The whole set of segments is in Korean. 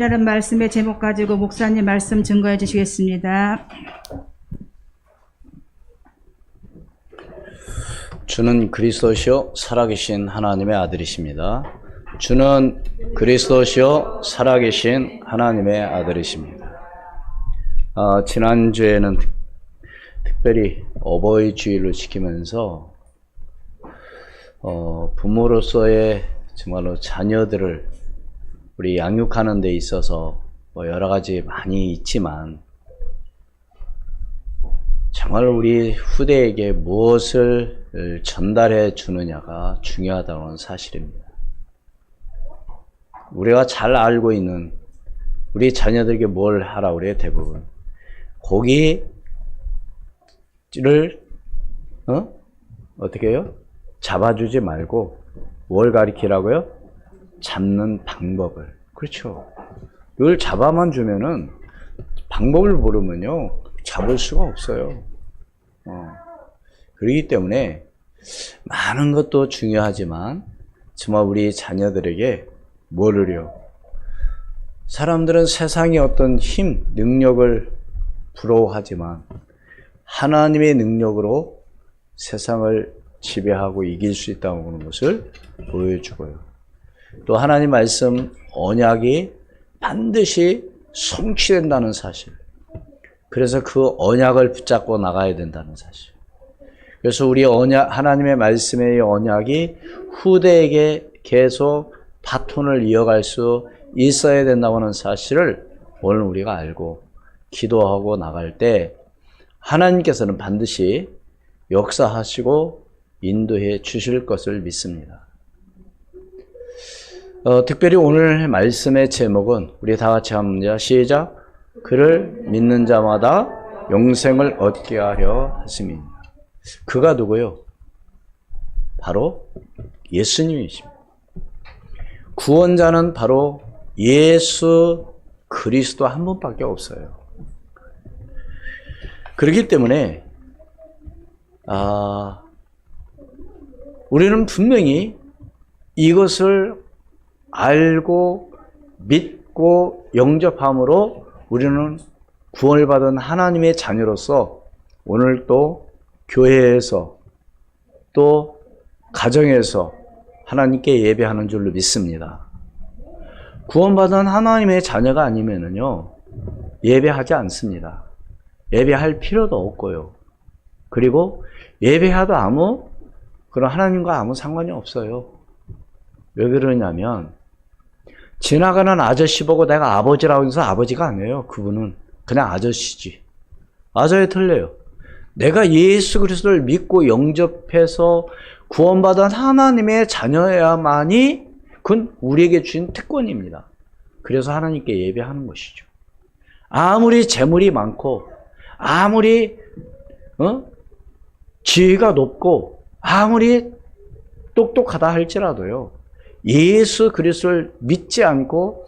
라는 말씀의 제목 가지고 목사님 말씀 증거해 주시겠습니다. 주는 그리스도시요 살아계신 하나님의 아들이십니다. 주는 그리스도시요 살아계신 하나님의 아들이십니다. 지난주에는 특별히 어버이 주일을 지키면서 부모로서의 정말로 자녀들을 우리 양육하는 데 있어서 여러 가지 많이 있지만 정말 우리 후대에게 무엇을 전달해 주느냐가 중요하다는 사실입니다. 우리가 잘 알고 있는 우리 자녀들에게 뭘 하라 그래요? 대부분 고기를 어떻게 해요? 잡아주지 말고 뭘 가리키라고요? 잡는 방법을. 그렇죠. 이걸 잡아만 주면은 방법을 모르면요 잡을 수가 없어요. 그렇기 때문에 많은 것도 중요하지만 정말 우리 자녀들에게 뭐를요? 사람들은 세상의 어떤 힘, 능력을 부러워하지만 하나님의 능력으로 세상을 지배하고 이길 수 있다고 하는 것을 보여주고요. 또 하나님 말씀 언약이 반드시 성취된다는 사실. 그래서 그 언약을 붙잡고 나가야 된다는 사실. 그래서 우리 언약, 하나님의 말씀의 언약이 후대에게 계속 바톤을 이어갈 수 있어야 된다고 하는 사실을 오늘 우리가 알고 기도하고 나갈 때 하나님께서는 반드시 역사하시고 인도해 주실 것을 믿습니다. 특별히 오늘 말씀의 제목은 우리 다 같이 합니다. 시작. 그를 믿는 자마다 영생을 얻게 하려 하심이니라. 그가 누구요? 바로 예수님이십니다. 구원자는 바로 예수 그리스도 한 분밖에 없어요. 그렇기 때문에 우리는 분명히 이것을 알고 믿고 영접함으로 우리는 구원을 받은 하나님의 자녀로서 오늘 또 교회에서 또 가정에서 하나님께 예배하는 줄로 믿습니다. 구원받은 하나님의 자녀가 아니면은요 예배하지 않습니다. 예배할 필요도 없고요. 그리고 예배하도 그런 하나님과 아무 상관이 없어요. 왜 그러냐면 지나가는 아저씨 보고 내가 아버지라고 해서 아버지가 아니에요. 그분은 그냥 아저씨지. 맞아요, 틀려요. 내가 예수 그리스도를 믿고 영접해서 구원받은 하나님의 자녀야만이 그건 우리에게 주신 특권입니다. 그래서 하나님께 예배하는 것이죠. 아무리 재물이 많고 아무리 지위가 높고 아무리 똑똑하다 할지라도요. 예수 그리스도를 믿지 않고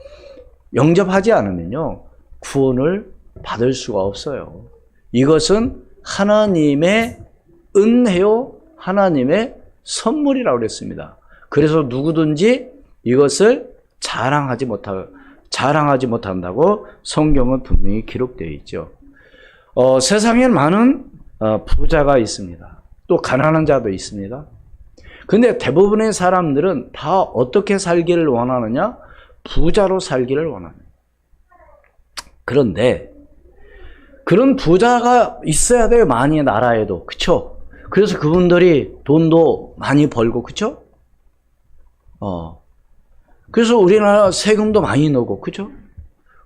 영접하지 않으면요. 구원을 받을 수가 없어요. 이것은 하나님의 은혜요. 하나님의 선물이라고 그랬습니다. 그래서 누구든지 이것을 자랑하지 못한다고 성경은 분명히 기록되어 있죠. 세상에는 많은 부자가 있습니다. 또 가난한 자도 있습니다. 근데 대부분의 사람들은 다 어떻게 살기를 원하느냐? 부자로 살기를 원하는. 그런데 그런 부자가 있어야 돼요. 많이 나라에도. 그쵸? 그래서 그분들이 돈도 많이 벌고, 그쵸? 그래서 우리나라 세금도 많이 내고, 그쵸?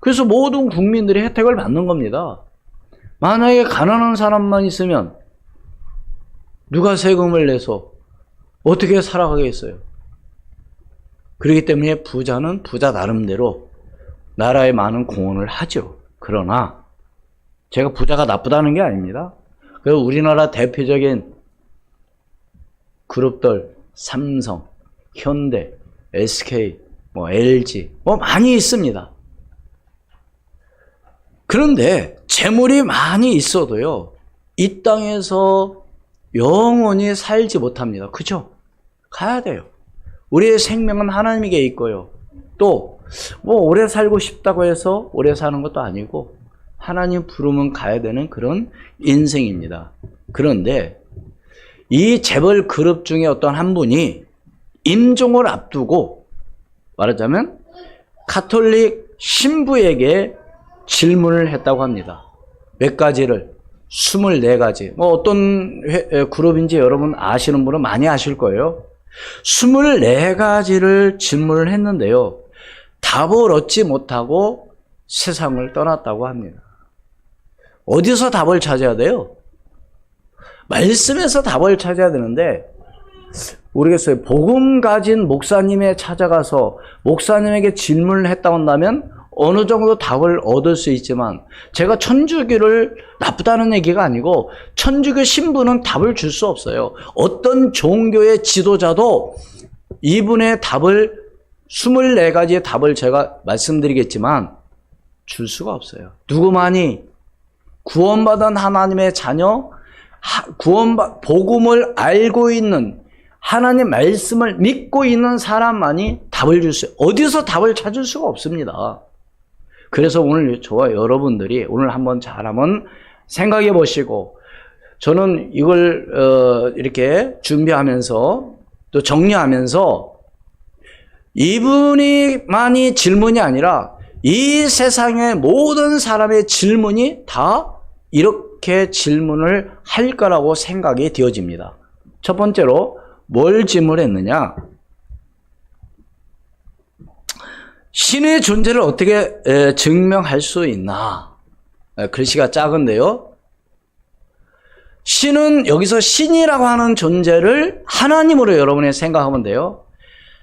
그래서 모든 국민들이 혜택을 받는 겁니다. 만약에 가난한 사람만 있으면 누가 세금을 내서 어떻게 살아가겠어요? 그렇기 때문에 부자는 부자 나름대로 나라에 많은 공헌을 하죠. 그러나 제가 부자가 나쁘다는 게 아닙니다. 그래서 우리나라 대표적인 그룹들 삼성, 현대, SK, LG 많이 있습니다. 그런데 재물이 많이 있어도요. 이 땅에서 영원히 살지 못합니다. 그죠? 가야 돼요. 우리의 생명은 하나님에게 있고요. 또 뭐 오래 살고 싶다고 해서 오래 사는 것도 아니고 하나님 부르면 가야 되는 그런 인생입니다. 그런데 이 재벌 그룹 중에 어떤 한 분이 임종을 앞두고 말하자면 가톨릭 신부에게 질문을 했다고 합니다. 몇 가지를 24가지. 뭐 어떤 그룹인지 여러분 아시는 분은 많이 아실 거예요. 24가지를 질문을 했는데요. 답을 얻지 못하고 세상을 떠났다고 합니다. 어디서 답을 찾아야 돼요? 말씀에서 답을 찾아야 되는데 모르겠어요. 복음 가진 목사님에 찾아가서 목사님에게 질문을 했다 온다면 어느 정도 답을 얻을 수 있지만 제가 천주교를 나쁘다는 얘기가 아니고 천주교 신부는 답을 줄 수 없어요. 어떤 종교의 지도자도 이분의 답을 24가지의 답을 제가 말씀드리겠지만 줄 수가 없어요. 누구만이 구원받은 하나님의 자녀, 복음을 알고 있는 하나님 말씀을 믿고 있는 사람만이 답을 줄 수, 어디서 답을 찾을 수가 없습니다. 그래서 오늘 저와 여러분들이 오늘 한번 생각해 보시고, 저는 이걸 이렇게 준비하면서 또 정리하면서 이분이만이 질문이 아니라 이 세상의 모든 사람의 질문이 다 이렇게 질문을 할 거라고 생각이 되어집니다. 첫 번째로 뭘 질문했느냐? 신의 존재를 어떻게 증명할 수 있나? 글씨가 작은데요. 신은 여기서 신이라고 하는 존재를 하나님으로 여러분이 생각하면 돼요.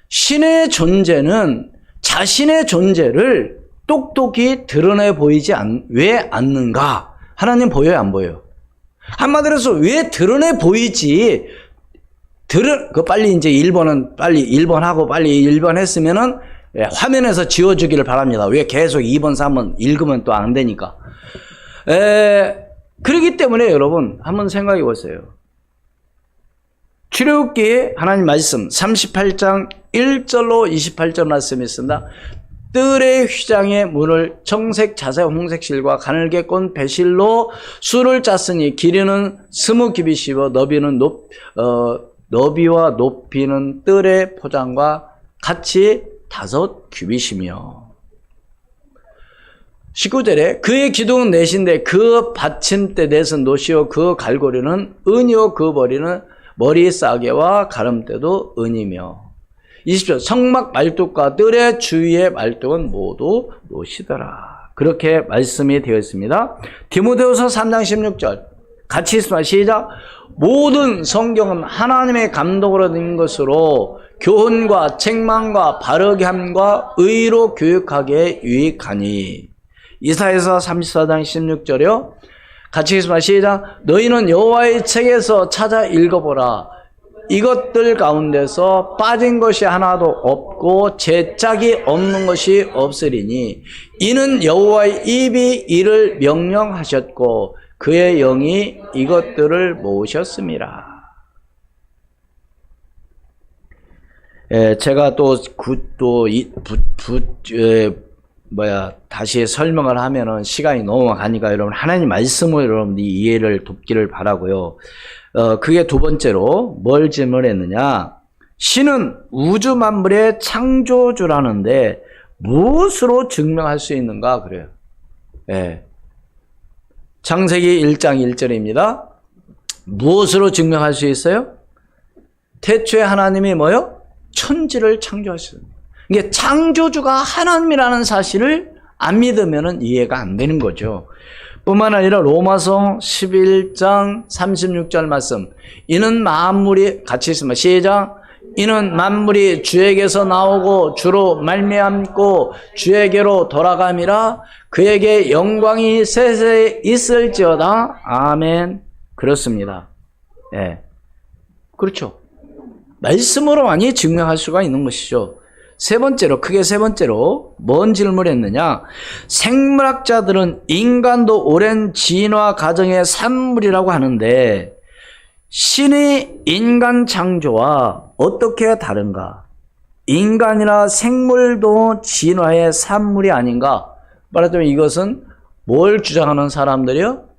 신의 존재는 자신의 존재를 똑똑히 드러내 보이지 왜 않는가? 하나님 보여요, 안 보여요? 한마디로 해서 왜 드러내 보이지? 빨리 이제 1번은 빨리 1번 하고 빨리 1번 했으면은 화면에서 지워주기를 바랍니다. 왜 계속 2번, 3번 읽으면 또 안 되니까. 그렇기 때문에 여러분 한번 생각해 보세요. 출애굽기 하나님 말씀 38장 1절로 28절 말씀이 있습니다. 뜰의 휘장의 문을 청색 자색 홍색 실과 가늘게 꼰 배실로 수를 짰으니 길이는 20규빗이며 너비와 높이는 뜰의 포장과 같이 5규빗이며 19절에 그의 기둥은 넷인데 그 받침대 넷은 노시오 그 갈고리는 은이요 그 머리 싸개와 가름대도 은이며 20절 성막 말뚝과 뜰의 주위의 말뚝은 모두 노시더라. 그렇게 말씀이 되어 있습니다. 디모데후서 3장 16절 같이 있습니다. 시작. 모든 성경은 하나님의 감동으로 된 것으로 교훈과 책망과 바르게 함과 의로 교육하기에 유익하니. 이사야서 34장 16절이요. 같이 있습니다. 시작. 너희는 여호와의 책에서 찾아 읽어보라. 이것들 가운데서 빠진 것이 하나도 없고 제짝이 없는 것이 없으리니 이는 여호와의 입이 이를 명령하셨고 그의 영이 이것들을 모으셨습니다. 제가 다시 설명을 하면은 시간이 너무 가니까 여러분 하나님 말씀을 여러분들이 이해를 돕기를 바라고요. 그게 두 번째로 뭘 질문했느냐? 신은 우주 만물의 창조주라는데 무엇으로 증명할 수 있는가 그래요. 창세기 1장 1절입니다. 무엇으로 증명할 수 있어요? 태초에 하나님이 뭐요? 천지를 창조하셨습니다. 이게 창조주가 하나님이라는 사실을 안 믿으면 이해가 안 되는 거죠. 뿐만 아니라 로마서 11장 36절 말씀. 이는 만물이 같이 있습니다. 시작. 이는 만물이 주에게서 나오고 주로 말미암고 주에게로 돌아감이라 그에게 영광이 세세에 있을지어다. 아멘. 그렇습니다. 그렇죠. 말씀으로만이 증명할 수가 있는 것이죠. 크게 세 번째로 뭔 질문을 했느냐? 생물학자들은 인간도 오랜 진화 과정의 산물이라고 하는데 신의 인간 창조와 어떻게 다른가? 인간이나 생물도 진화의 산물이 아닌가? 말하자면 이것은 뭘 주장하는 사람들이요?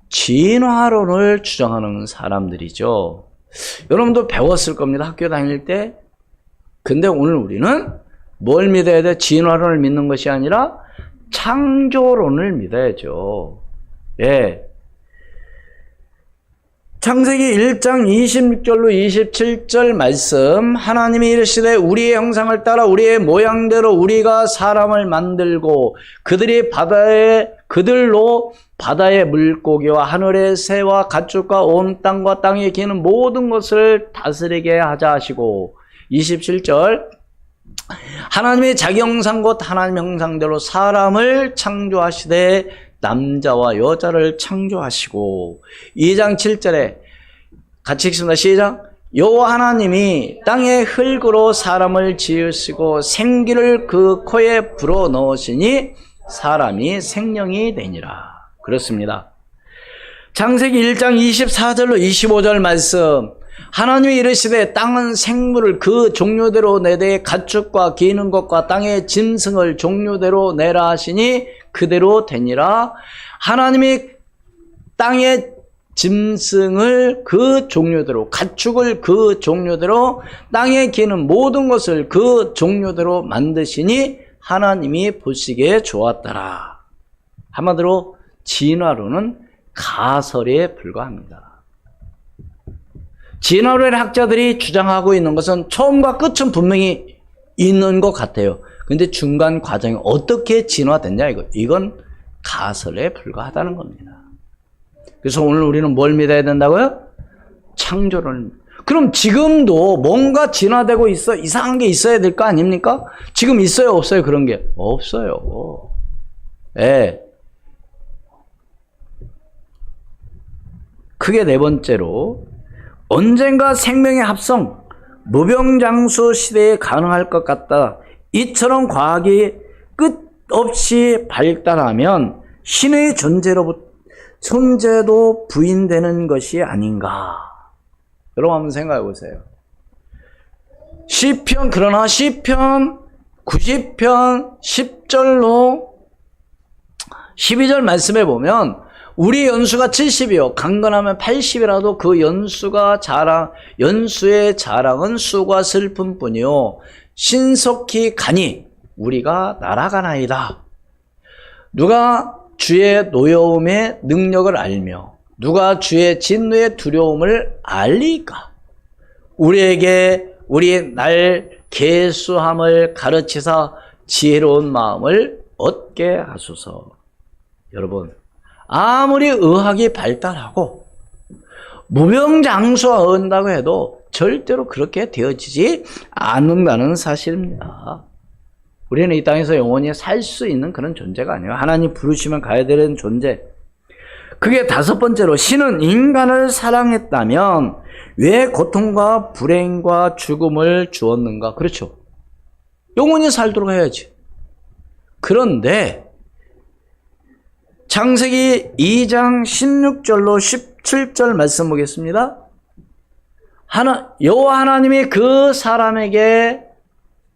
진화론을 주장하는 사람들이죠. 여러분도 배웠을 겁니다. 학교 다닐 때. 근데 오늘 우리는 뭘 믿어야 돼? 진화론을 믿는 것이 아니라 창조론을 믿어야죠. 예. 창세기 1장 26절로 27절 말씀, 하나님이 이르시되 우리의 형상을 따라 우리의 모양대로 우리가 사람을 만들고 그들로 바다의 물고기와 하늘의 새와 가축과 온 땅과 땅에 기는 모든 것을 다스리게 하자 하시고, 27절, 하나님의 자기 형상 곧 하나님 형상대로 사람을 창조하시되 남자와 여자를 창조하시고, 2장 7절에 같이 읽습니다. 시작. 여호와 하나님이 땅의 흙으로 사람을 지으시고 생기를 그 코에 불어넣으시니 사람이 생명이 되니라. 그렇습니다. 창세기 1장 24절로 25절 말씀, 하나님이 이르시되 땅은 생물을 그 종류대로 내되 가축과 기는 것과 땅의 짐승을 종류대로 내라 하시니 그대로 되니라. 하나님이 땅의 짐승을 그 종류대로, 가축을 그 종류대로, 땅에 기는 모든 것을 그 종류대로 만드시니 하나님이 보시기에 좋았더라. 한마디로 진화론은 가설에 불과합니다. 진화론의 학자들이 주장하고 있는 것은 처음과 끝은 분명히 있는 것 같아요. 근데 중간 과정이 어떻게 진화됐냐, 이건 가설에 불과하다는 겁니다. 그래서 오늘 우리는 뭘 믿어야 된다고요? 창조론을. 그럼 지금도 뭔가 진화되고 있어, 이상한 게 있어야 될 거 아닙니까? 지금 있어요, 없어요? 그런 게 없어요. 예. 크게 네 번째로, 언젠가 생명의 합성, 무병장수 시대에 가능할 것 같다. 이처럼 과학이 끝없이 발달하면 신의 존재도 부인되는 것이 아닌가. 여러분 한번 생각해 보세요. 그러나 시편 90편 10절로 12절 말씀에 보면 우리 연수가 70이요 강건하면 80이라도 그 연수의 자랑은 수가 슬픔뿐이요 신속히 가니 우리가 날아가나이다. 누가 주의 노여움의 능력을 알며 누가 주의 진노의 두려움을 알리까? 우리에게 우리 날 계수함을 가르치사 지혜로운 마음을 얻게 하소서. 여러분, 아무리 의학이 발달하고 무병장수가 온다고 해도 절대로 그렇게 되어지지 않는다는 사실입니다. 우리는 이 땅에서 영원히 살 수 있는 그런 존재가 아니에요. 하나님 부르시면 가야 되는 존재. 그게 다섯 번째로, 신은 인간을 사랑했다면 왜 고통과 불행과 죽음을 주었는가? 그렇죠. 영원히 살도록 해야지. 그런데 창세기 2장 16절로 17절 말씀 보겠습니다. 여호와 하나님이 그 사람에게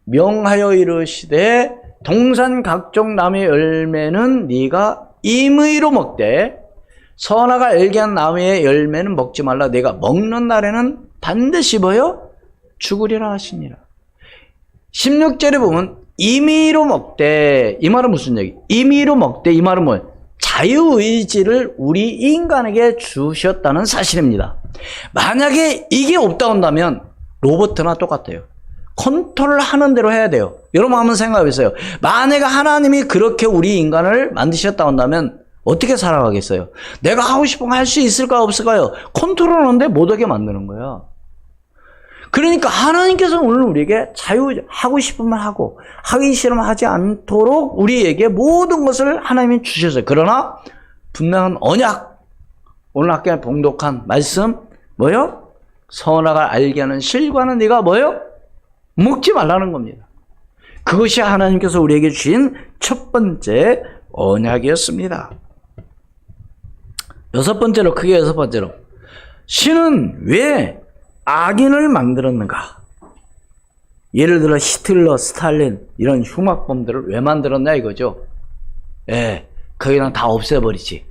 명하여 이르시되 동산 각종 나무의 열매는 네가 임의로 먹되 선악을 알게 한 나무의 열매는 먹지 말라. 네가 먹는 날에는 반드시 죽으리라 하시니라. 16절에 보면 임의로 먹되, 이 말은 무슨 얘기? 임의로 먹되, 이 말은 뭐예요? 자유의지를 우리 인간에게 주셨다는 사실입니다. 만약에 이게 없다 한다면 로봇나 똑같아요. 컨트롤 하는 대로 해야 돼요. 여러분 한번 생각해 보세요. 만약에 하나님이 그렇게 우리 인간을 만드셨다 한다면 어떻게 살아가겠어요? 내가 하고 싶은 거 할 수 있을까요? 없을까요? 컨트롤하는데 못하게 만드는 거야. 그러니까 하나님께서는 오늘 우리에게 하고 싶으면 하고 하기 싫으면 하지 않도록 우리에게 모든 것을 하나님이 주셨어요. 그러나 분명한 언약, 오늘 학교에 봉독한 말씀 뭐요? 선악을 알게 하는 실과는 네가 뭐요? 먹지 말라는 겁니다. 그것이 하나님께서 우리에게 주신 첫 번째 언약이었습니다. 크게 여섯 번째로, 신은 왜 악인을 만들었는가? 예를 들어 히틀러, 스탈린 이런 흉악범들을 왜 만들었냐 이거죠. 예, 그냥 다 없애버리지.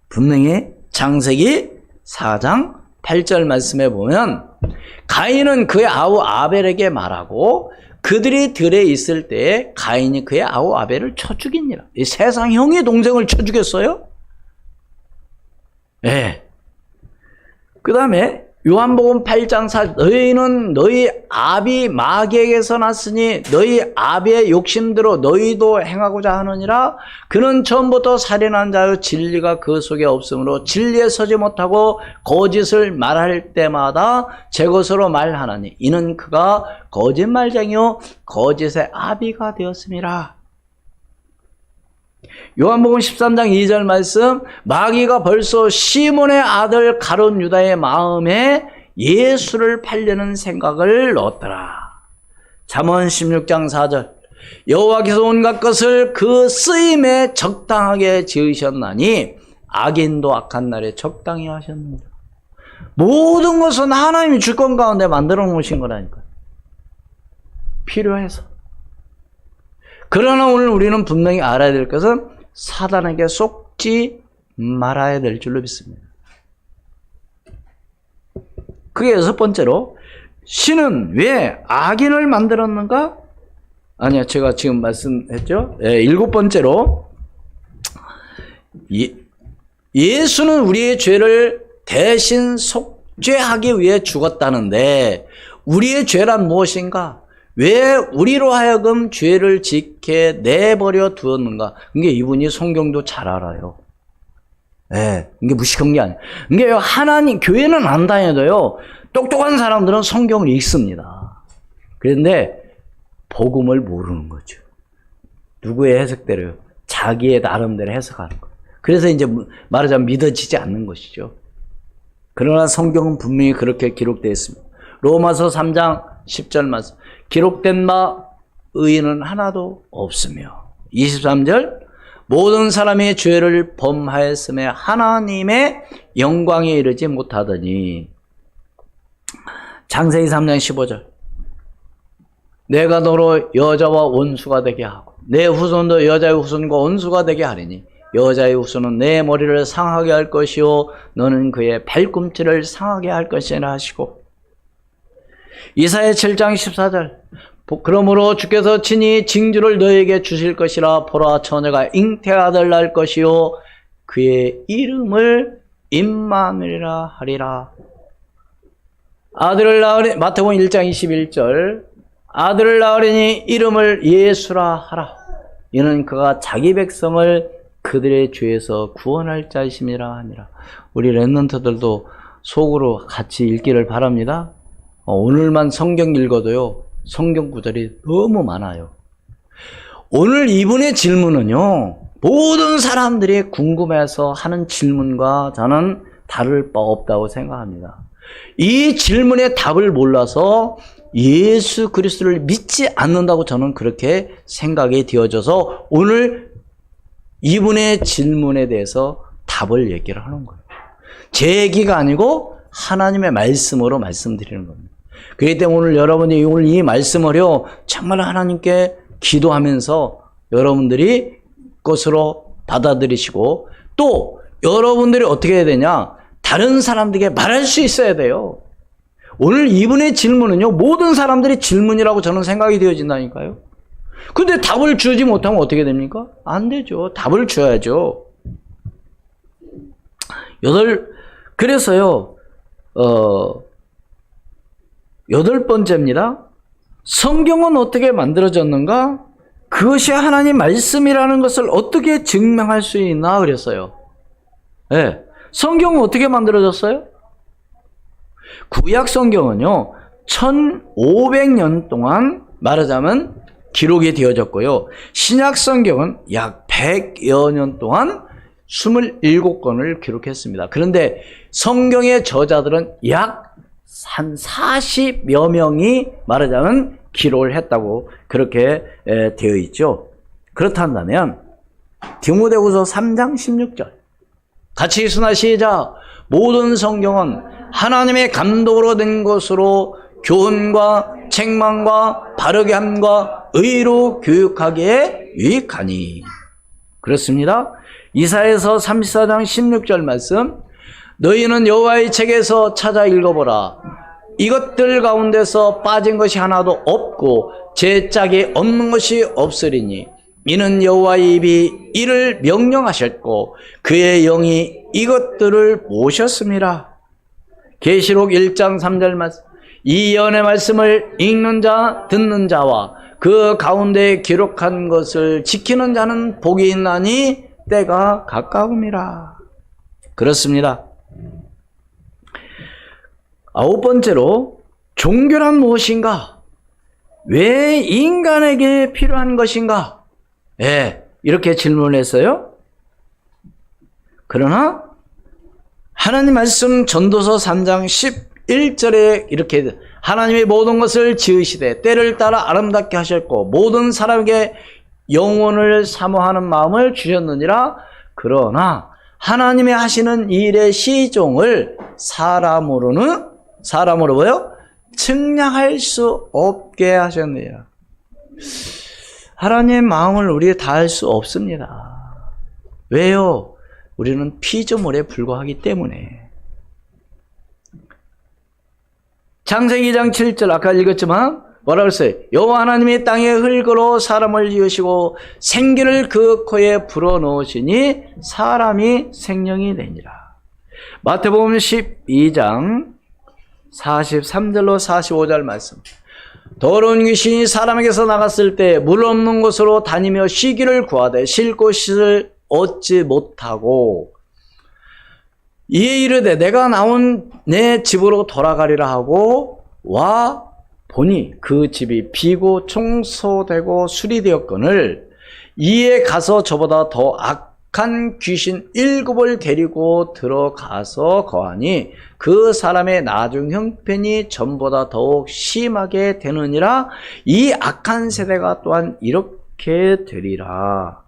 분명히 창세기 4장 8절 말씀에 보면 가인은 그의 아우 아벨에게 말하고 그들이 들에 있을 때에 가인이 그의 아우 아벨을 쳐 죽이니라. 이 세상 형의 동생을 쳐 죽였어요? 예. 그 다음에 요한복음 8장 4 너희는 너희 아비 마귀에게서 났으니 너희 아비의 욕심대로 너희도 행하고자 하느니라. 그는 처음부터 살인한 자요 진리가 그 속에 없으므로 진리에 서지 못하고 거짓을 말할 때마다 제 것으로 말하나니 이는 그가 거짓말쟁이요 거짓의 아비가 되었음이라. 요한복음 13장 2절 말씀 마귀가 벌써 시몬의 아들 가룟 유다의 마음에 예수를 팔려는 생각을 넣었더라. 잠언 16장 4절 여호와께서 온갖 것을 그 쓰임에 적당하게 지으셨나니 악인도 악한 날에 적당히 하셨느니라. 모든 것은 하나님이 주권 가운데 만들어 놓으신 거라니까요. 필요해서. 그러나 오늘 우리는 분명히 알아야 될 것은 사단에게 속지 말아야 될 줄로 믿습니다. 그게 여섯 번째로 신은 왜 악인을 만들었는가? 아니야, 제가 지금 말씀했죠. 일곱 번째로 예수는 우리의 죄를 대신 속죄하기 위해 죽었다는데 우리의 죄란 무엇인가? 왜 우리로 하여금 죄를 짓게 내버려 두었는가? 이게 이분이 성경도 잘 알아요. 이게 무식한 게 아니에요. 이게 하나님, 교회는 안 다녀도요, 똑똑한 사람들은 성경을 읽습니다. 그런데, 복음을 모르는 거죠. 누구의 해석대로요? 자기의 나름대로 해석하는 거예요. 그래서 이제 말하자면 믿어지지 않는 것이죠. 그러나 성경은 분명히 그렇게 기록되어 있습니다. 로마서 3장 10절 말씀. 기록된 바 의인은 하나도 없으며 23절 모든 사람이 죄를 범하였음에 하나님의 영광에 이르지 못하더니 창세기 3장 15절 내가 너로 여자와 원수가 되게 하고 내 후손도 여자의 후손과 원수가 되게 하리니 여자의 후손은 내 머리를 상하게 할 것이요 너는 그의 발꿈치를 상하게 할 것이라 하시고 이사야 7장 14절 그러므로 주께서 친히 징조를 너에게 주실 것이라 보라 처녀가 잉태아들 낳을 것이요 그의 이름을 임마누엘이라 하리라. 아들을 낳으리 마태복음 1장 21절 아들을 낳으리니 이름을 예수라 하라. 이는 그가 자기 백성을 그들의 죄에서 구원할 자이심이라 하니라. 우리 랩런트들도 속으로 같이 읽기를 바랍니다. 오늘만 성경 읽어도요, 성경 구절이 너무 많아요. 오늘 이분의 질문은요, 모든 사람들이 궁금해서 하는 질문과 저는 다를 바 없다고 생각합니다. 이 질문의 답을 몰라서 예수 그리스도를 믿지 않는다고 저는 그렇게 생각이 되어져서 오늘 이분의 질문에 대해서 답을 얘기를 하는 거예요. 제 얘기가 아니고 하나님의 말씀으로 말씀드리는 겁니다. 그렇기 때문에 오늘 여러분이 오늘 이 말씀을요, 정말 하나님께 기도하면서 여러분들이 것으로 받아들이시고 또 여러분들이 어떻게 해야 되냐? 다른 사람들에게 말할 수 있어야 돼요. 오늘 이분의 질문은요, 모든 사람들이 질문이라고 저는 생각이 되어진다니까요. 근데 답을 주지 못하면 어떻게 됩니까? 안 되죠. 답을 줘야죠. 그래서요, 여덟 번째입니다. 성경은 어떻게 만들어졌는가? 그것이 하나님 말씀이라는 것을 어떻게 증명할 수 있나 그랬어요. 네. 성경은 어떻게 만들어졌어요? 구약 성경은요, 1500년 동안 말하자면 기록이 되어졌고요. 신약 성경은 약 100여 년 동안 27권을 기록했습니다. 그런데 성경의 저자들은 약 한 40여 명이 말하자면 기록을 했다고 그렇게 되어 있죠. 그렇다면 디모데후서 3장 16절 같이 읽으나 시작. 모든 성경은 하나님의 감독으로 된 것으로 교훈과 책망과 바르게 함과 의로 교육하기에 유익하니. 그렇습니다. 이사야서 34장 16절 말씀, 너희는 여호와의 책에서 찾아 읽어보라. 이것들 가운데서 빠진 것이 하나도 없고 제 짝이 없는 것이 없으리니 이는 여호와의 입이 이를 명령하셨고 그의 영이 이것들을 모셨습니다. 계시록 1장 3절 말씀, 이 예언의 말씀을 읽는 자 듣는 자와 그 가운데 기록한 것을 지키는 자는 복이 있나니 때가 가까움이라. 그렇습니다. 아홉 번째로, 종교란 무엇인가? 왜 인간에게 필요한 것인가? 이렇게 질문했어요. 그러나 하나님 말씀 전도서 3장 11절에 이렇게, 하나님이 모든 것을 지으시되 때를 따라 아름답게 하셨고 모든 사람에게 영혼을 사모하는 마음을 주셨느니라. 그러나 하나님이 하시는 일의 시종을 사람으로 뭐요? 측량할 수 없게 하셨느니라. 하나님의 마음을 우리가 다 알 수 없습니다. 왜요? 우리는 피조물에 불과하기 때문에. 창세기 2장 7절 아까 읽었지만 뭐라고 했어요? 여호와 하나님이 땅의 흙으로 사람을 지으시고 생기를 그 코에 불어넣으시니 사람이 생명이 되니라. 마태복음 12장 43절로 45절 말씀. 더러운 귀신이 사람에게서 나갔을 때 물 없는 곳으로 다니며 쉬기를 구하되 쉴 곳을 얻지 못하고 이에 이르되 내가 나온 내 집으로 돌아가리라 하고 와 보니 그 집이 비고 청소되고 수리되었거늘 이에 가서 저보다 더 악한 귀신 7을 데리고 들어가서 거하니 그 사람의 나중 형편이 전보다 더욱 심하게 되느니라. 이 악한 세대가 또한 이렇게 되리라.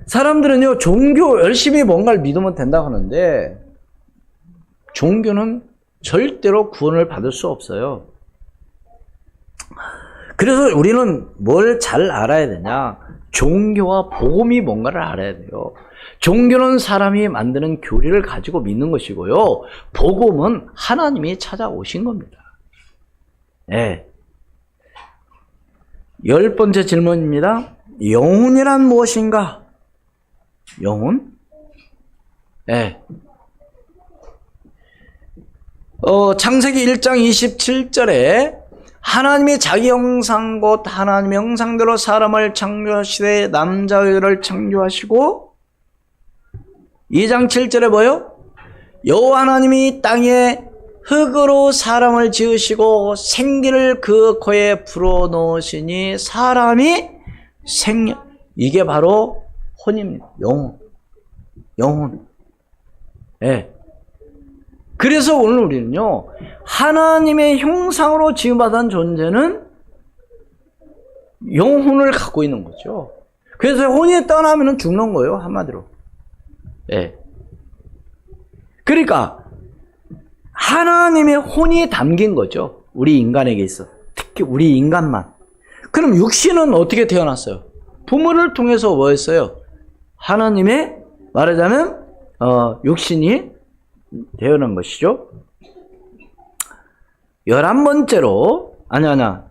사람들은요, 종교 열심히 뭔가를 믿으면 된다고 하는데 종교는 절대로 구원을 받을 수 없어요. 그래서 우리는 뭘 잘 알아야 되냐? 종교와 복음이 뭔가를 알아야 돼요. 종교는 사람이 만드는 교리를 가지고 믿는 것이고요. 복음은 하나님이 찾아오신 겁니다. 네. 10번째 질문입니다. 영혼이란 무엇인가? 영혼? 네. 창세기 1장 27절에 하나님이 자기 형상 곧 하나님의 형상대로 사람을 창조하시되 남자와 여자를 창조하시고 2장 7절에 뭐요? 여호와 하나님이 땅에 흙으로 사람을 지으시고 생기를 그 코에 불어넣으시니 사람이 생명. 이게 바로 혼입니다. 영혼. 예. 그래서 오늘 우리는요, 하나님의 형상으로 지음받은 존재는 영혼을 갖고 있는 거죠. 그래서 혼이 떠나면 죽는 거예요, 한마디로. 예. 그러니까 하나님의 혼이 담긴 거죠. 우리 인간에게 있어. 특히 우리 인간만. 그럼 육신은 어떻게 태어났어요? 부모를 통해서 뭐였어요? 하나님의, 말하자면 육신이 태어난 것이죠. 11번째로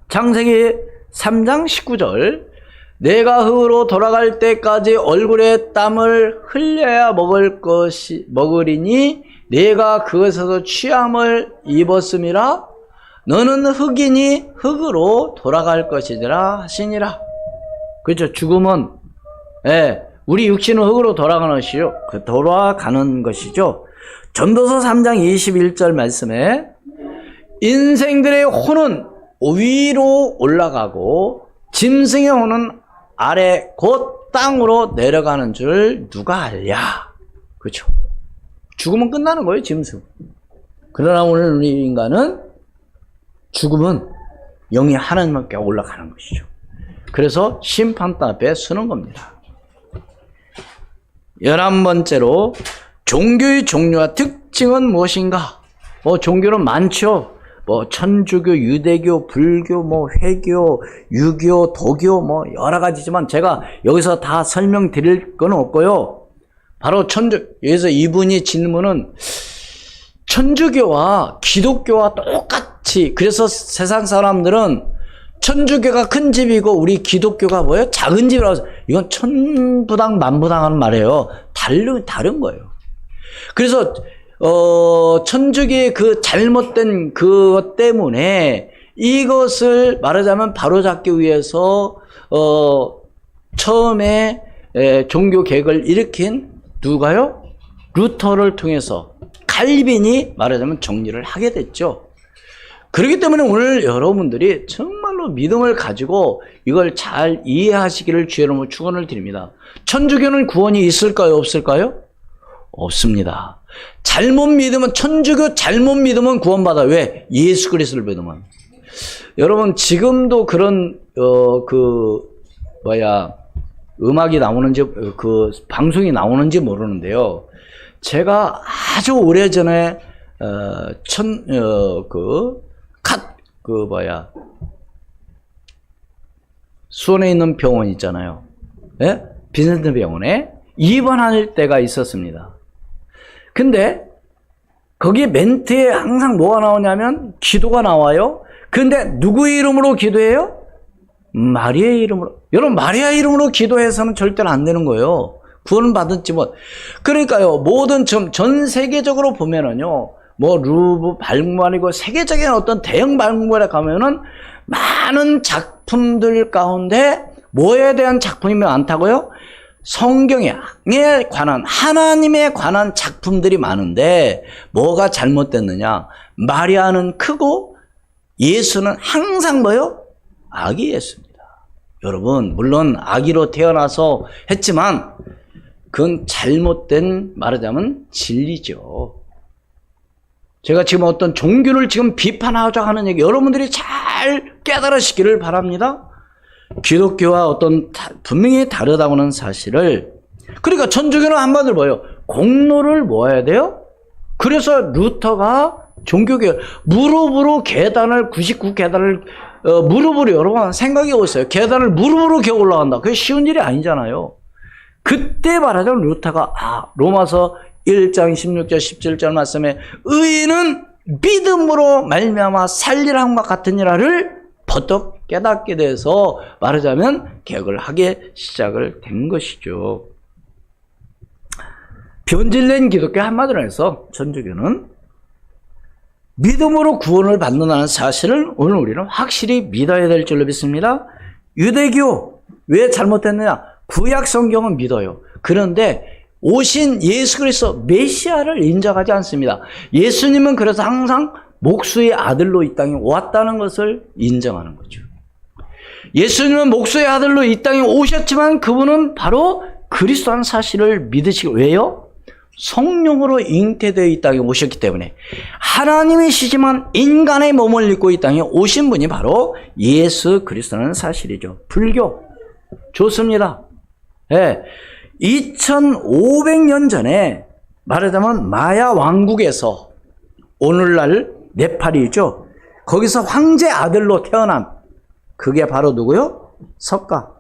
창세기 3장 19절, 내가 흙으로 돌아갈 때까지 얼굴에 땀을 흘려야 먹으리니 내가 그것에서 취함을 입었음이라. 너는 흙이니 흙으로 돌아갈 것이니라 하시니라. 그렇죠. 죽음은, 우리 육신은 흙으로 돌아가는 것이죠. 돌아가는 것이죠. 전도서 3장 21절 말씀에 인생들의 혼은 위로 올라가고 짐승의 혼은 아래 곧 땅으로 내려가는 줄 누가 알랴. 그렇죠. 죽으면 끝나는 거예요, 짐승. 그러나 오늘 우리 인간은 죽으면 영이 하나님께 올라가는 것이죠. 그래서 심판대 앞에 서는 겁니다. 11번째로 종교의 종류와 특징은 무엇인가? 종교는 많죠. 뭐 천주교, 유대교, 불교, 뭐 회교, 유교, 도교 뭐 여러 가지지만 제가 여기서 다 설명드릴 건 없고요. 바로 여기서 이분이 질문은 천주교와 기독교와 똑같이, 그래서 세상 사람들은 천주교가 큰 집이고 우리 기독교가 뭐예요? 작은 집이라고. 이건 천부당 만부당 하는 말이에요. 다른 거예요. 그래서 천주교의 그 잘못된 그것 때문에 이것을 말하자면 바로잡기 위해서 처음에 종교 개혁을 일으킨 누가요? 루터를 통해서 칼빈이 말하자면 정리를 하게 됐죠. 그렇기 때문에 오늘 여러분들이 정말로 믿음을 가지고 이걸 잘 이해하시기를 주의 이름으로 축원을 드립니다. 천주교는 구원이 있을까요? 없을까요? 없습니다. 잘못 믿으면, 천주교 잘못 믿으면 구원받아. 왜? 예수 그리스도를 믿으면. 여러분 지금도 그런 음악이 나오는지 방송이 나오는지 모르는데요. 제가 아주 오래전에 수원에 있는 병원 있잖아요. 예? 빈센트 병원에 입원할 때가 있었습니다. 근데 거기에 멘트에 항상 뭐가 나오냐면 기도가 나와요. 근데 누구의 이름으로 기도해요? 마리아의 이름으로. 여러분 마리아 이름으로 기도해서는 절대로 안 되는 거예요. 구원은 받았지 뭐. 그러니까요, 모든 전 세계적으로 보면은요, 뭐 루브 박물관이고 세계적인 어떤 대형 박물관에 가면은 많은 작품들 가운데 뭐에 대한 작품이 많다고요? 성경에 관한, 하나님에 관한 작품들이 많은데 뭐가 잘못됐느냐? 마리아는 크고 예수는 항상 뭐요? 아기였습니다. 여러분 물론 아기로 태어나서 했지만 그건 잘못된, 말하자면 진리죠. 제가 지금 어떤 종교를 지금 비판하자고 하는 얘기 여러분들이 잘 깨달으시기를 바랍니다. 기독교와 어떤 분명히 다르다고는 사실을. 그러니까 천주교는 한마디로 뭐예요? 공로를 모아야 돼요. 그래서 루터가 종교개혁 무릎으로 계단을 99계단을 무릎으로 여러분 생각해 보세요. 계단을 무릎으로 기어 올라간다. 그게 쉬운 일이 아니잖아요. 그때 말하자면 루터가 로마서 1장 16절 17절 말씀에 의인은 믿음으로 말미암아 살리라 함과 같은 일화를 버떡 깨닫게 돼서 말하자면 개혁을 하게 시작을 된 것이죠. 변질된 기독교 한마디로 해서 천주교는 믿음으로 구원을 받는다는 사실을 오늘 우리는 확실히 믿어야 될 줄로 믿습니다. 유대교 왜 잘못됐느냐? 구약 성경은 믿어요. 그런데 오신 예수 그리스도 메시아를 인정하지 않습니다. 예수님은 그래서 항상 목수의 아들로 이 땅에 왔다는 것을 인정하는 거죠. 예수님은 목수의 아들로 이 땅에 오셨지만 그분은 바로 그리스도라는 사실을 믿으시고, 왜요? 성령으로 잉태되어 이 땅에 오셨기 때문에 하나님이시지만 인간의 몸을 입고 이 땅에 오신 분이 바로 예수 그리스도라는 사실이죠. 불교 좋습니다. 네. 2500년 전에 말하자면 마야 왕국에서 오늘날 네팔이죠. 거기서 황제 아들로 태어난 그게 바로 누구요? 석가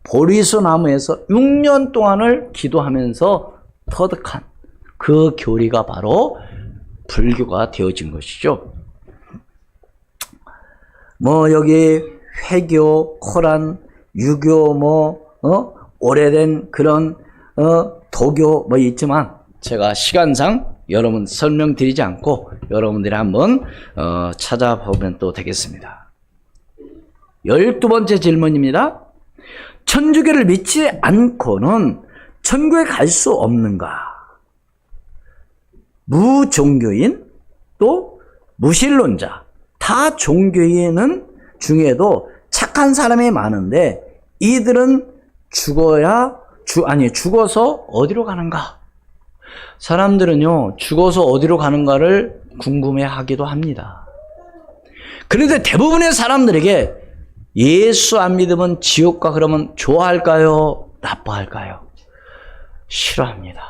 보리수 나무에서 6년 동안을 기도하면서 터득한 그 교리가 바로 불교가 되어진 것이죠. 뭐 여기 회교, 코란, 유교 오래된 그런 도교 있지만 제가 시간상 여러분 설명드리지 않고 여러분들이 한번 찾아보면 또 되겠습니다. 12번째 질문입니다. 천주교를 믿지 않고는 천국에 갈 수 없는가? 무종교인 또 무신론자 다 종교인은 중에도 착한 사람이 많은데 이들은 죽어서 어디로 가는가? 사람들은요, 죽어서 어디로 가는가를 궁금해 하기도 합니다. 그런데 대부분의 사람들에게 예수 안 믿으면 지옥 가 그러면 좋아할까요? 나빠할까요? 싫어합니다.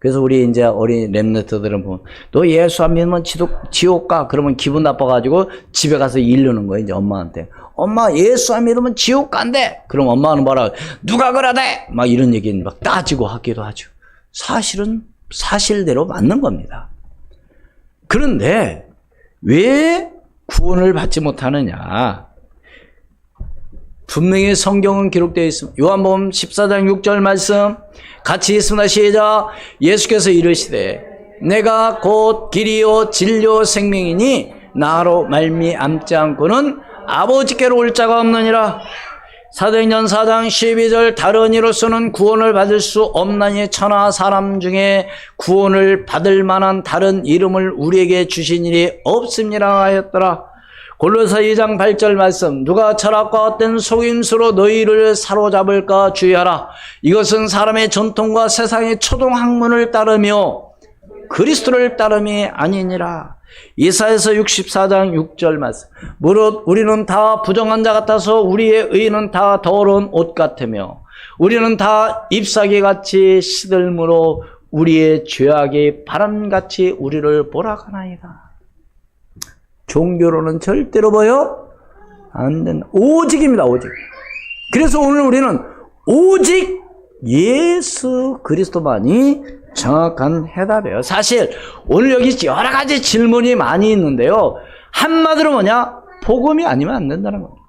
그래서 우리 이제 어린 랩너트들은 보면 너 예수 안 믿으면 지옥 가. 그러면 기분 나빠가지고 집에 가서 이르는 거예요. 이제 엄마한테. 엄마 예수 안 믿으면 지옥 간대. 그럼 엄마는 뭐라 누가 그러대? 막 이런 얘기 막 따지고 하기도 하죠. 사실은 사실대로 맞는 겁니다. 그런데 왜 구원을 받지 못하느냐? 분명히 성경은 기록되어 있습니다. 요한복음 14장 6절 말씀 같이 있습니다. 시작. 예수께서 이르시되 내가 곧 길이요 진리요 생명이니 나로 말미암지 않고는 아버지께로 올 자가 없느니라. 사도행전 4장 12절 다른 이로서는 구원을 받을 수 없나니 천하 사람 중에 구원을 받을 만한 다른 이름을 우리에게 주신 일이 없음이라 하였더라. 골로새 2장 8절 말씀 누가 철학과 헛된 속임수로 너희를 사로잡을까 주의하라. 이것은 사람의 전통과 세상의 초동학문을 따르며 그리스도를 따름이 아니니라. 이사야서 64장 6절 말씀 무릇 우리는 다 부정한 자 같아서 우리의 의는 다 더러운 옷 같으며 우리는 다 잎사귀 같이 시들므로 우리의 죄악이 바람같이 우리를 몰아가나이다. 종교로는 절대로 뭐요? 안 된다. 오직입니다. 오직. 그래서 오늘 우리는 오직 예수 그리스도만이 정확한 해답이에요. 사실 오늘 여기 여러 가지 질문이 많이 있는데요. 한마디로 뭐냐? 복음이 아니면 안 된다는 겁니다.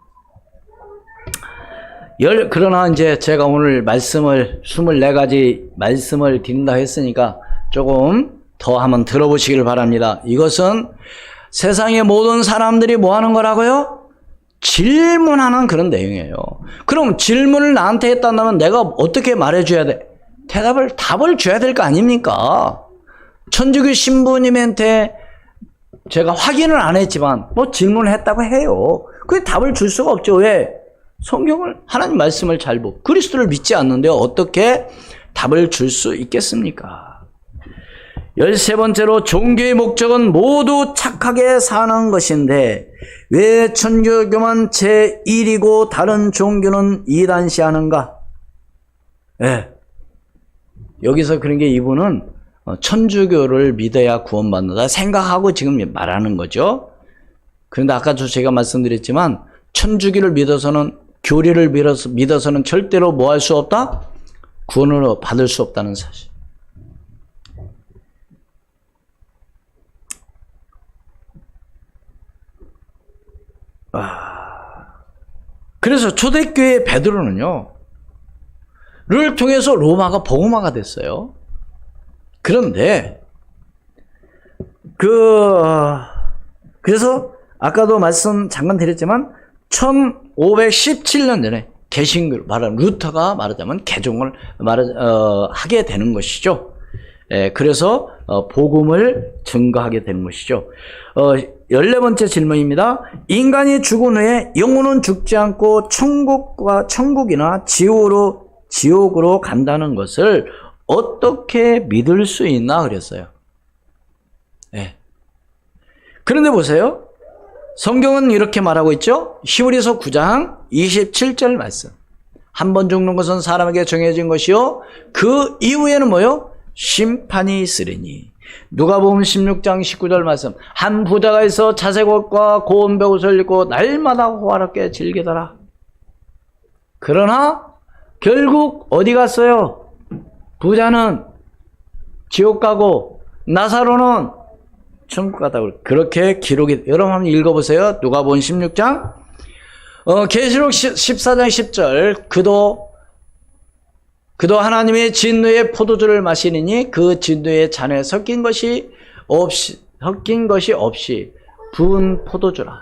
그러나 이제 제가 오늘 말씀을 24가지 말씀을 드린다 했으니까 조금 더 한번 들어보시길 바랍니다. 이것은 세상의 모든 사람들이 뭐 하는 거라고요? 질문하는 그런 내용이에요. 그럼 질문을 나한테 했다면 내가 어떻게 말해줘야 돼? 답을 줘야 될 거 아닙니까? 천주교 신부님한테 제가 확인을 안 했지만 뭐 질문을 했다고 해요. 그 답을 줄 수가 없죠. 왜? 성경을 하나님 말씀을 잘 보고 그리스도를 믿지 않는데 어떻게 답을 줄 수 있겠습니까? 13번째로 종교의 목적은 모두 착하게 사는 것인데 왜 천주교만 제1이고 다른 종교는 이단시하는가? 네. 여기서 그런 게 이분은 천주교를 믿어야 구원받는다 생각하고 지금 말하는 거죠. 그런데 아까도 제가 말씀드렸지만 천주교를 믿어서는 교리를 믿어서는 절대로 뭐 할 수 없다? 구원을 받을 수 없다는 사실. 그래서 초대교회 베드로는요 를 통해서 로마가 복음화가 됐어요. 그런데 그래서 아까도 말씀 잠깐 드렸지만 1517년 전에 개신교를 말하는 루터가 말하자면 개종을 하게 되는 것이죠. 그래서 복음을 증거하게 되는 것이죠. 14번째 질문입니다. 인간이 죽은 후에 영혼은 죽지 않고 천국이나 지옥으로 간다는 것을 어떻게 믿을 수 있나 그랬어요. 그런데 보세요. 성경은 이렇게 말하고 있죠. 히브리서 9장 27절 말씀. 한 번 죽는 것은 사람에게 정해진 것이요 그 이후에는 뭐요? 심판이 있으리니. 누가복음 16장 19절 말씀. 한 부자가 있어 자색 옷과 고운 베옷을 입고 날마다 호화롭게 즐기더라. 그러나 결국 어디 갔어요? 부자는 지옥 가고 나사로는 천국 가다고 그렇게 기록이. 여러분 한번 읽어보세요. 누가복음 16장 계시록 14장 10절 그도 하나님의 진노의 포도주를 마시니 그 진노의 잔에 섞인 것이 없이 부은 포도주라.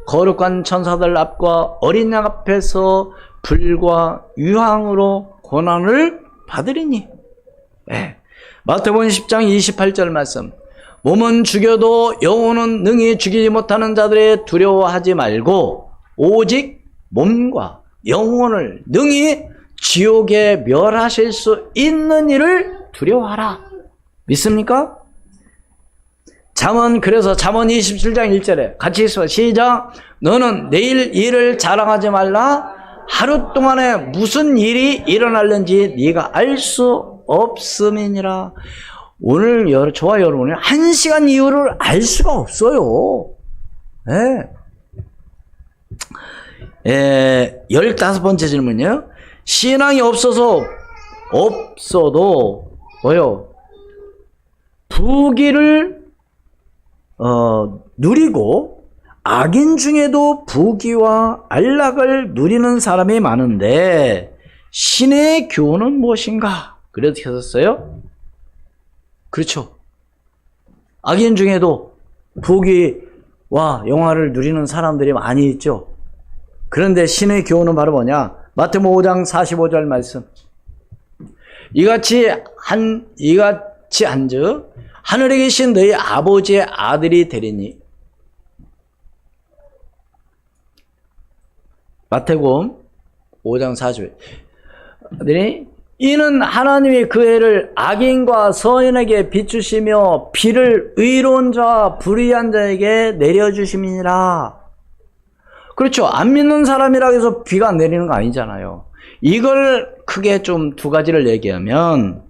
거룩한 천사들 앞과 어린 양 앞에서 불과 유황으로 고난을 받으리니. 마태복음 10장 28절 말씀. 몸은 죽여도 영혼은 능히 죽이지 못하는 자들에 두려워하지 말고 오직 몸과 영혼을 능히 지옥에 멸하실 수 있는 일을 두려워하라. 믿습니까? 잠언 27장 1절에 같이 있어. 시작. 너는 내일 일을 자랑하지 말라. 하루 동안에 무슨 일이 일어날는지 네가 알 수 없음이니라. 오늘 저와 여러분이 1시간 이유를 알 수가 없어요. 예. 15번째 질문이요. 신앙이 없어도 뭐요? 부귀를 누리고 악인 중에도 부귀와 안락을 누리는 사람이 많은데 신의 교훈은 무엇인가? 그렇게 했었어요. 그렇죠. 악인 중에도 부귀와 영화를 누리는 사람들이 많이 있죠. 그런데 신의 교훈은 바로 뭐냐? 마태복음 5장 45절 말씀. 이같이 한즉 하늘에 계신 너희 아버지의 아들이 되리니. 마태복음 5장 45절. 이는 하나님이 그 해를 악인과 선인에게 비추시며 비를 의로운 자와 불의한 자에게 내려주심이니라. 그렇죠. 안 믿는 사람이라 해서 비가 내리는 거 아니잖아요. 이걸 크게 좀 두 가지를 얘기하면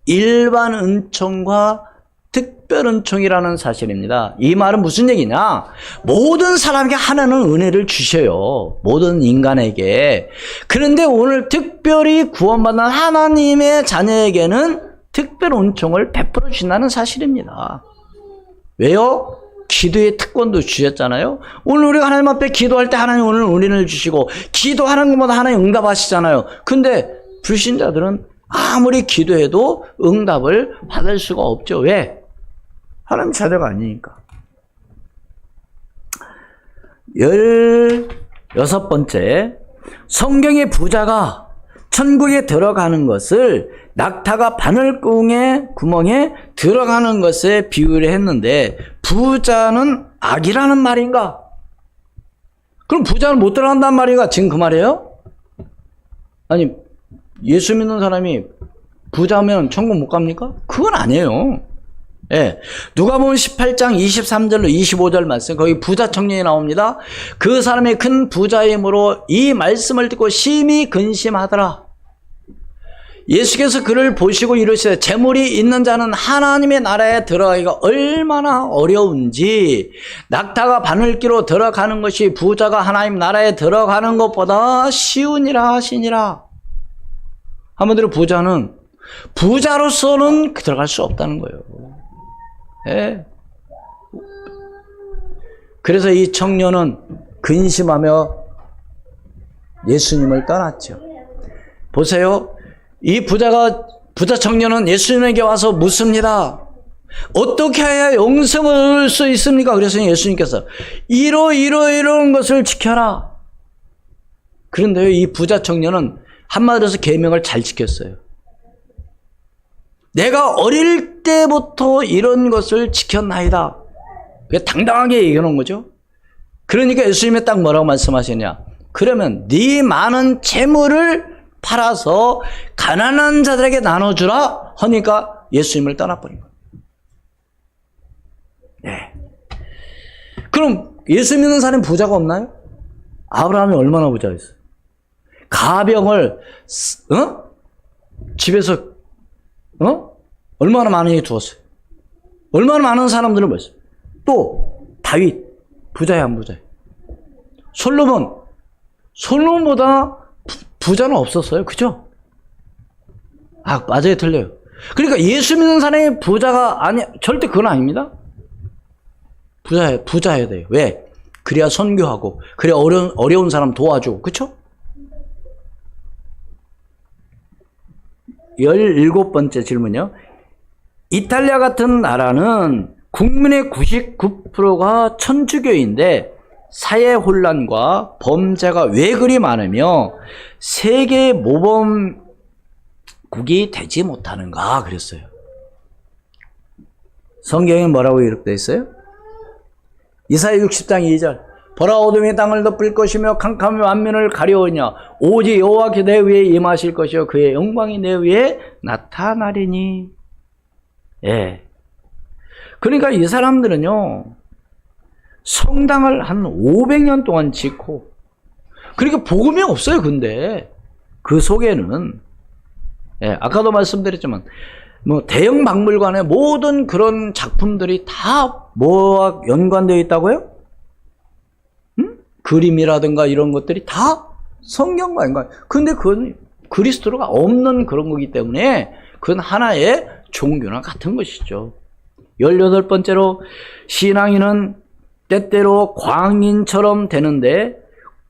일반 은총과 특별 은총이라는 사실입니다. 이 말은 무슨 얘기냐? 모든 사람에게 하나는 은혜를 주셔요. 모든 인간에게. 그런데 오늘 특별히 구원받은 하나님의 자녀에게는 특별 은총을 베풀어 주신다는 사실입니다. 왜요? 기도의 특권도 주셨잖아요. 오늘 우리가 하나님 앞에 기도할 때 하나님 오늘 은혜를 주시고 기도하는 것마다 하나님 응답하시잖아요. 근데 불신자들은 아무리 기도해도 응답을 받을 수가 없죠. 왜? 하나님 자녀가 아니니까. 16번째, 성경의 부자가 천국에 들어가는 것을 낙타가 바늘구멍에 들어가는 것에 비유를 했는데 부자는 악이라는 말인가? 그럼 부자는 못 들어간다는 말인가? 지금 그 말이에요? 아니, 예수 믿는 사람이 부자면 천국 못 갑니까? 그건 아니에요. 예. 누가복음 18장 23절로 25절 말씀, 거기 부자 청년이 나옵니다. 그 사람의 큰 부자임으로 이 말씀을 듣고 심히 근심하더라. 예수께서 그를 보시고 이르시되 재물이 있는 자는 하나님의 나라에 들어가기가 얼마나 어려운지 낙타가 바늘기로 들어가는 것이 부자가 하나님 나라에 들어가는 것보다 쉬우니라 하시니라. 한마디로 부자는 부자로서는 들어갈 수 없다는 거예요. 예. 그래서 이 청년은 근심하며 예수님을 떠났죠. 보세요. 이 부자 청년은 예수님에게 와서 묻습니다. 어떻게 해야 영생을 얻을 수 있습니까? 그래서 예수님께서 이런 것을 지켜라. 그런데요, 이 부자 청년은 한마디로 해서 계명을 잘 지켰어요. 내가 어릴 때부터 이런 것을 지켰나이다. 그게 당당하게 얘기하는 거죠. 그러니까 예수님이 딱 뭐라고 말씀하시냐? 그러면 네 많은 재물을 팔아서 가난한 자들에게 나눠주라 하니까 예수님을 떠나버린 거예요. 네. 그럼 예수 믿는 사람이 부자가 없나요? 아브라함이 얼마나 부자였어요? 가병을 집에서 얼마나 많이 두었어요? 얼마나 많은 사람들을 봤어요? 또 다윗 부자야 안 부자야? 솔로몬보다 부자는 없었어요. 그죠? 아, 맞아요. 틀려요. 그러니까 예수 믿는 사람이 부자가 절대 그건 아닙니다. 부자여야 돼요. 왜? 그래야 선교하고, 그래야 어려운 사람 도와주고, 그쵸? 17번째 질문이요. 이탈리아 같은 나라는 국민의 99%가 천주교인데 사회 혼란과 범죄가 왜 그리 많으며 세계 모범국이 되지 못하는가 그랬어요. 성경에 뭐라고 이렇게 되어 있어요? 이사야 60장 2절. 보라 어둠이 땅을 덮을 것이며 캄캄이 만민을 가려우냐 오직 여호와께 내 위에 임하실 것이요 그의 영광이 내 위에 나타나리니. 예. 그러니까 이 사람들은요 성당을 한 500년 동안 짓고, 그러니까 복음이 없어요. 근데 그 속에는 아까도 말씀드렸지만 뭐 대형 박물관에 모든 그런 작품들이 다 뭐와 연관되어 있다고요? 응? 그림이라든가 이런 것들이 다 성경과 연관. 근데 그건 그리스도가 없는 그런 거기 때문에 그건 하나의 종교나 같은 것이죠. 18번째로 신앙인은 때때로 광인처럼 되는데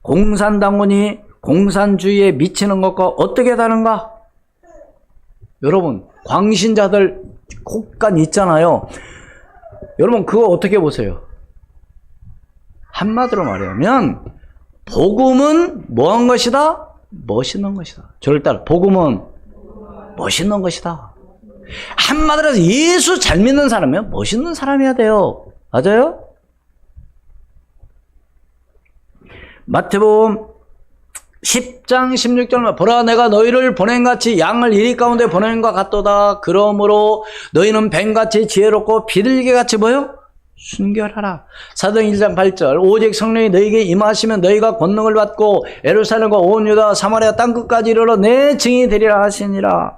공산당원이 공산주의에 미치는 것과 어떻게 다른가? 여러분, 광신자들 곳간 있잖아요. 여러분, 그거 어떻게 보세요? 한마디로 말하면 복음은 뭐한 것이다? 멋있는 것이다. 저를 따라 복음은 멋있는 것이다. 한마디로 해서 예수 잘 믿는 사람이면 멋있는 사람이어야 돼요. 맞아요? 마태복음 10장 16절만 보라 내가 너희를 보낸같이 양을 이리 가운데 보낸과 같도다. 그러므로 너희는 뱀같이 지혜롭고 비둘기같이 뭐요? 순결하라. 사도행 1장 8절 오직 성령이 너희에게 임하시면 너희가 권능을 받고 예루살렘과 온 유다 사마리아 땅끝까지 이르러 내 증인이 되리라 하시니라.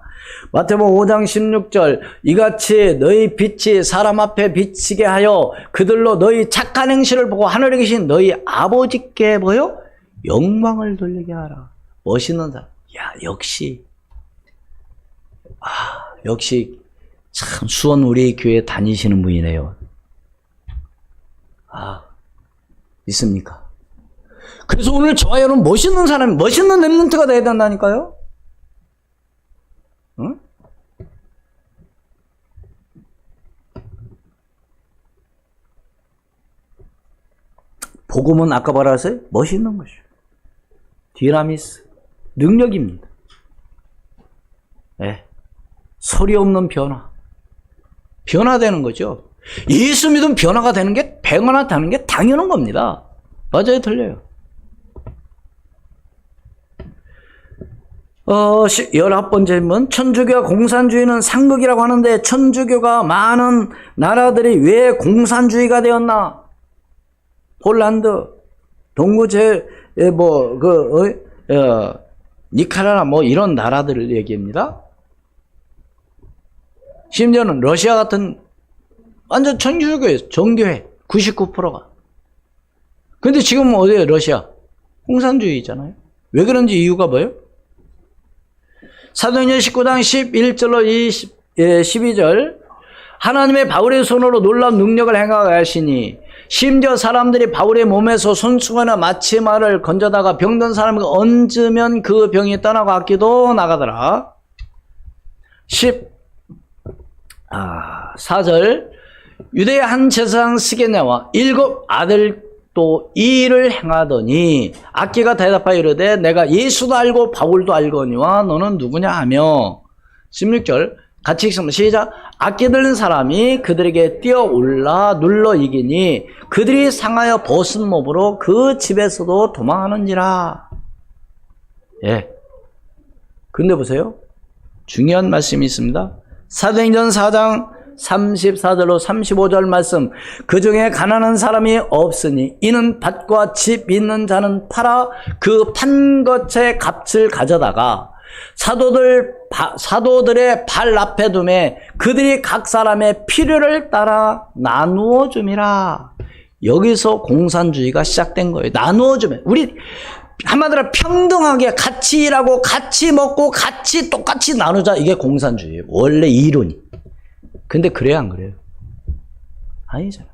마태복음 5장 16절 이같이 너희 빛이 사람 앞에 비치게 하여 그들로 너희 착한 행실을 보고 하늘에 계신 너희 아버지께 뭐요? 영광을 돌리게 하라. 멋있는 사람. 야, 역시 참 수원 우리 교회 다니시는 분이네요. 있습니까? 그래서 오늘 저와 여러분 멋있는 사람, 멋있는 랩런트가 돼야 된다니까요. 응? 복음은 아까 뭐라 했어요? 멋있는 것이요. 디나미스, 능력입니다. 네. 소리 없는 변화. 변화되는 거죠. 예수 믿으면 변화가 되는 게, 변화되는 게 당연한 겁니다. 맞아요, 틀려요? 19번째 질문. 천주교와 공산주의는 상극이라고 하는데 천주교가 많은 나라들이 왜 공산주의가 되었나? 폴란드, 동구제, 니카라나 이런 나라들을 얘기합니다. 심지어는 러시아 같은 완전 천주교예요. 정교회 99%가. 근데 지금 어디에요? 러시아 공산주의잖아요. 왜 그런지 이유가 뭐예요? 사도행전 19장 11절로 12절 하나님의 바울의 손으로 놀라운 능력을 행하게 하시니 심지어 사람들이 바울의 몸에서 손수건이나 마치마를 건져다가 병든 사람을 얹으면 그 병이 떠나고 악기도 나가더라. 4절 유대의 한 제사장 스게냐와 7 아들도 이 일을 행하더니 악기가 대답하여 이르되 내가 예수도 알고 바울도 알거니와 너는 누구냐 하며 16절 같이 읽습니다. 시작. 악기 들린 사람이 그들에게 뛰어올라 눌러 이기니 그들이 상하여 벗은 몸으로 그 집에서도 도망하는지라. 예. 근데 보세요. 중요한 말씀이 있습니다. 사도행전 4장 34절로 35절 말씀. 그 중에 가난한 사람이 없으니 이는 밭과 집 있는 자는 팔아 그 판 것의 값을 가져다가 사도들의 발 앞에 두매 그들이 각 사람의 필요를 따라 나누어 줌이라. 여기서 공산주의가 시작된 거예요. 나누어 주면 우리 한마디로 평등하게 같이 일하고 같이 먹고 같이 똑같이 나누자. 이게 공산주의예요. 원래 이론이. 근데 그래요, 안 그래요? 아니잖아요.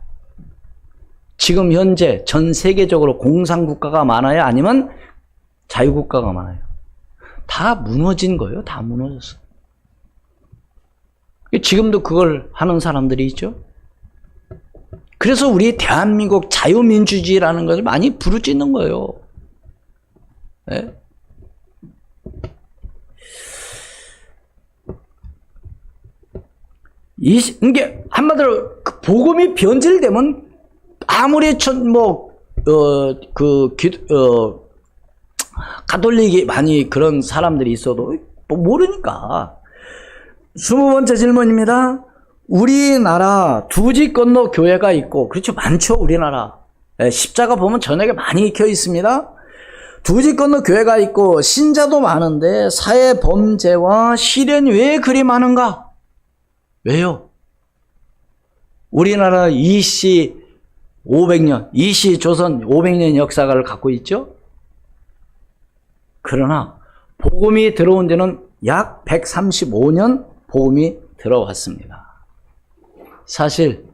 지금 현재 전 세계적으로 공산국가가 많아요? 아니면 자유국가가 많아요? 다 무너진 거예요. 다 무너졌어. 지금도 그걸 하는 사람들이 있죠. 그래서 우리 대한민국 자유민주주의라는 것을 많이 부르짖는 거예요. 네? 이게 한마디로 복음이 변질되면 아무리 가톨릭이 많이 그런 사람들이 있어도 모르니까. 20번째 질문입니다. 우리나라 두 집 건너 교회가 있고, 그렇죠, 많죠. 우리나라 십자가 보면 저녁에 많이 익혀 있습니다. 두 집 건너 교회가 있고 신자도 많은데 사회 범죄와 시련이 왜 그리 많은가? 왜요? 우리나라 이씨 500년, 이씨 조선 500년 역사를 갖고 있죠? 그러나 복음이 들어온 지는 약 135년 복음이 들어왔습니다. 사실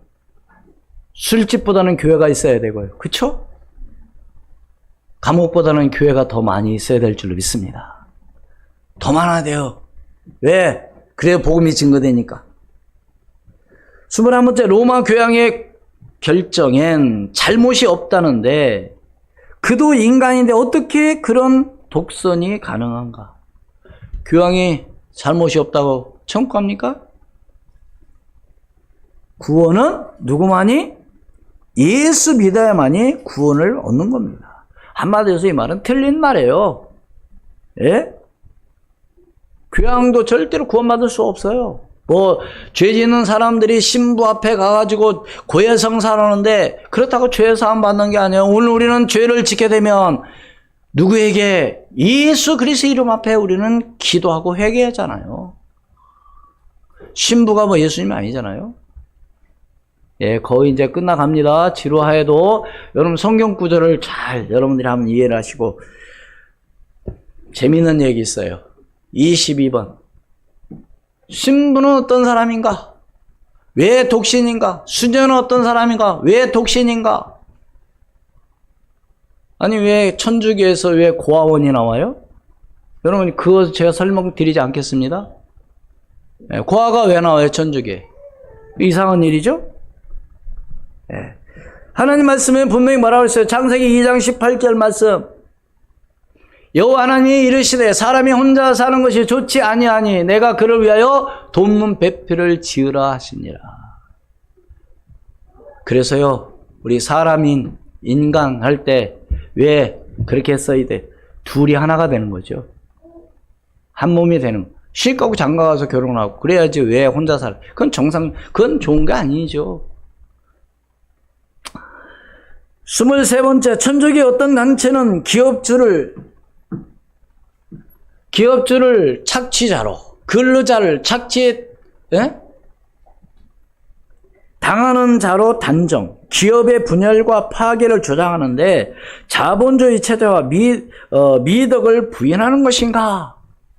술집보다는 교회가 있어야 되고요. 그렇죠? 감옥보다는 교회가 더 많이 있어야 될 줄로 믿습니다. 더 많아야 돼요. 왜? 그래야 복음이 증거되니까. 21번째, 로마 교황의 결정엔 잘못이 없다는데 그도 인간인데 어떻게 그런 독선이 가능한가? 교황이 잘못이 없다고 청구합니까? 구원은 누구만이? 예수 믿어야만이 구원을 얻는 겁니다. 한마디로 해서 이 말은 틀린 말이에요. 예? 교황도 절대로 구원받을 수 없어요. 죄 짓는 사람들이 신부 앞에 가가지고 고해성사하는데 그렇다고 죄 사함 받는 게 아니에요. 오늘 우리는 죄를 짓게 되면 누구에게? 예수 그리스도 이름 앞에 우리는 기도하고 회개하잖아요. 신부가 예수님이 아니잖아요. 예, 거의 이제 끝나갑니다. 지루하여도 여러분 성경 구절을 잘 여러분들이 한번 이해를 하시고 재미있는 얘기 있어요. 22번. 신부는 어떤 사람인가? 왜 독신인가? 수녀는 어떤 사람인가? 왜 독신인가? 아니 왜 천주교에서 왜 고아원이 나와요? 여러분 그거 제가 설명드리지 않겠습니다. 네, 고아가 왜 나와요 천주교에? 이상한 일이죠? 네. 하나님 말씀에 분명히 뭐라고 했어요? 창세기 2장 18절 말씀. 여호와 하나님이 이르시되 사람이 혼자 사는 것이 좋지 아니하니 내가 그를 위하여 돕는 배필을 지으라 하시니라. 그래서요 우리 사람인 인간 할 때 왜 그렇게 써야 돼? 둘이 하나가 되는 거죠. 한 몸이 되는 거. 쉴 거고 장가 가서 결혼하고 그래야지 왜 혼자 살아? 그건 정상, 그건 좋은 게 아니죠. 23번째, 천주교 어떤 단체는 기업주를 착취자로, 근로자를 당하는 자로 단정, 기업의 분열과 파괴를 조장하는데 자본주의 체제와 미덕을 부인하는 것인가?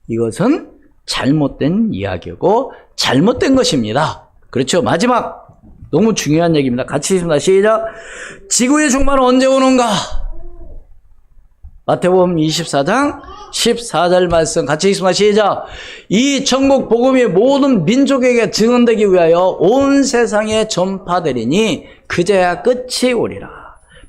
이것은 잘못된 이야기고 잘못된 것입니다. 그렇죠? 마지막 너무 중요한 얘기입니다. 같이 읽습니다. 시작. 지구의 종말은 언제 오는가? 마태복음 24장 14절 말씀 같이 읽습니다. 시작. 이 천국 복음이 모든 민족에게 증언되기 위하여 온 세상에 전파되리니 그제야 끝이 오리라.